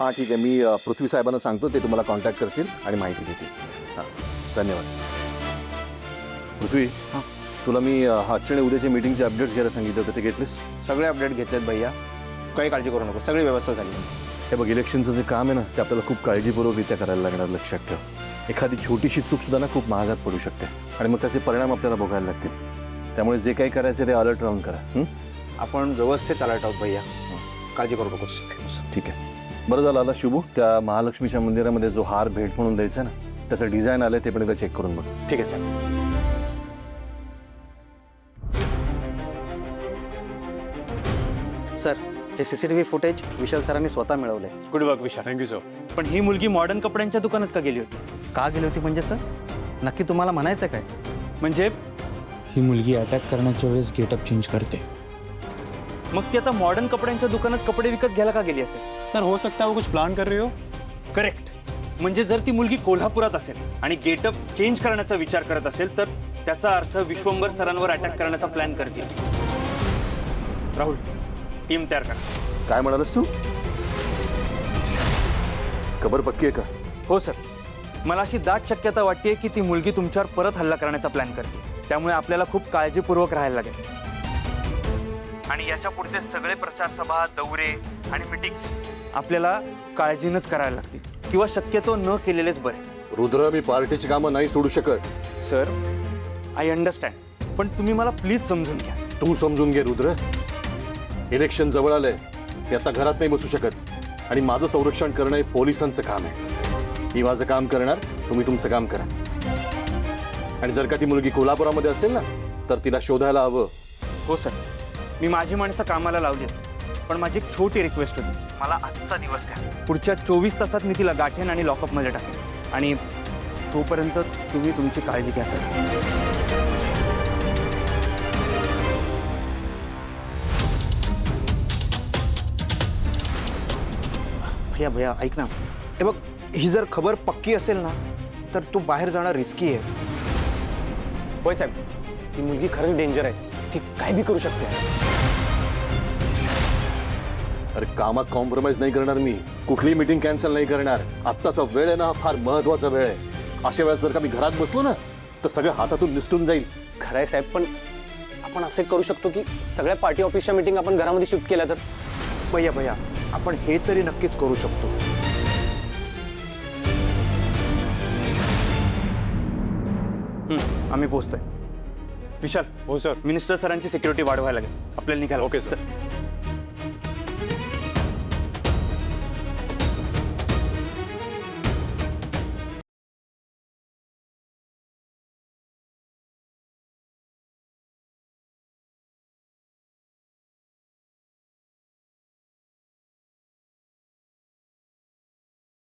हां ठीक आहे, मी पृथ्वी साहेबांना सांगतो, ते तुम्हाला कॉन्टॅक्ट करतील आणि माहिती देतील. हां धन्यवाद. पृथ्वी, हां तुला मी आजच्या आणि उद्याच्या मीटिंगचे अपडेट्स घ्यायला सांगितलं होतं, ते घेतलेस? सगळे अपडेट घेतलेत भैया, काही काळजी करू नको, सगळी व्यवस्था झाली. हे बघ, इलेक्शनचं जे काम आहे ना, ते आपल्याला खूप काळजीपूर्वकरित्या करायला लागणार. लक्षात ठेव, एखादी छोटीशी चूकसुद्धा ना खूप महागात पडू शकते आणि मग त्याचे परिणाम आपल्याला भोगायला लागतील. त्यामुळे जे काही करायचं ते अलर्ट राहून करा. आपण व्यवस्थित अलर्ट आहोत भैया, काळजी करू नकोस. ठीक आहे, बरं झालं आला शुभू. त्या महालक्ष्मीच्या मंदिरामध्ये जो हार भेट म्हणून द्यायचा ना, त्याचं डिझाईन आलं, ते पण एकदा चेक करून बघ. ठीक आहे साहेब. सर, हे CCTV फुटेज विशाल सरांनी स्वतः मिळवले. Good work Vishal. Thank you sir. पण ही मुलगी मॉडर्न कपड्यांच्या दुकानात का गेली होती? का गेली होती म्हणजे सर, नक्की तुम्हाला म्हणायचं काय? म्हणजे ही मुलगी अटॅक करण्याच्या वेळेस गेटअप चेंज करते. मग ती आता मॉडर्न कपड्यांच्या दुकानात कपडे विकत घ्यायला का गेली असेल? सर हो सकता है वो कुछ प्लान कर रही हो. करेक्ट. म्हणजे जर ती मुलगी कोल्हापुरात असेल आणि गेटअप चेंज करण्याचा विचार करत असेल, तर त्याचा अर्थ विश्वंभर सरांवर अटॅक करण्याचा प्लॅन करते. राहुल, टीम तयार करा. काय म्हणालस तू? खबर पक्की आहे का? हो सर, मला अशी दाट शक्यता वाटते की ती मुलगी तुमच्यावर परत हल्ला करण्याचा प्लॅन करते. त्यामुळे आपल्याला खूप काळजीपूर्वक राहायला लागेल. आणि याच्या पुढचे सगळे प्रचार सभा, दौरे आणि मीटिंग्स आपल्याला काळजीनंच करायला लागतील, किंवा शक्यतो न केलेलेच बरे. रुद्र, मी पार्टीची कामं नाही सोडू शकत. सर, आय अंडरस्टँड, पण तुम्ही मला प्लीज समजून घ्या. तू समजून घे रुद्र, इलेक्शन जवळ आलंय, ते आता घरात नाही बसू शकत आणि माझं संरक्षण करणं हे पोलिसांचं काम आहे. मी माझं काम करणार, तुम्ही तुमचं काम करा. आणि जर का ती मुलगी कोल्हापुरामध्ये असेल ना, तर तिला शोधायला हवं. हो सर, मी माझी माणसं कामाला लावली, पण माझी एक छोटी रिक्वेस्ट होती. मला आजचा दिवस द्या. पुढच्या 24 तासात मी तिला गाठेन आणि लॉकअपमध्ये टाकेन. आणि तोपर्यंत तुम्ही तुमची काळजी घ्या सर. भैया भैया ऐक ना, हे बघ, ही जर खबर पक्की असेल ना, तर तू बाहेर जाणं रिस्की आहे. होय साहेब, ती मुलगी खरंच डेंजर आहे, ती काय भी करू शकते. अरे कामात कॉम्प्रोमाइज नाही करणार मी, कुठलीही मीटिंग कॅन्सल नाही करणार. आत्ताचा वेळ आहे ना, फार महत्वाचा वेळ आहे. अशा वेळेस जर का मी घरात बसलो ना, तर सगळं हातातून निसटून जाईल. खरं आहे साहेब, पण आपण असं करू शकतो की सगळ्या पार्टी ऑफिसच्या मीटिंग आपण घरामध्ये शिफ्ट केल्या तर. भैया भैया, आपण हे तरी नक्कीच करू शकतो. आम्ही पोहोचतोय. विशाल. हो सर. मिनिस्टर सरांची सिक्युरिटी वाढवायला लागेल आपल्याला. निघायला. Okay sir.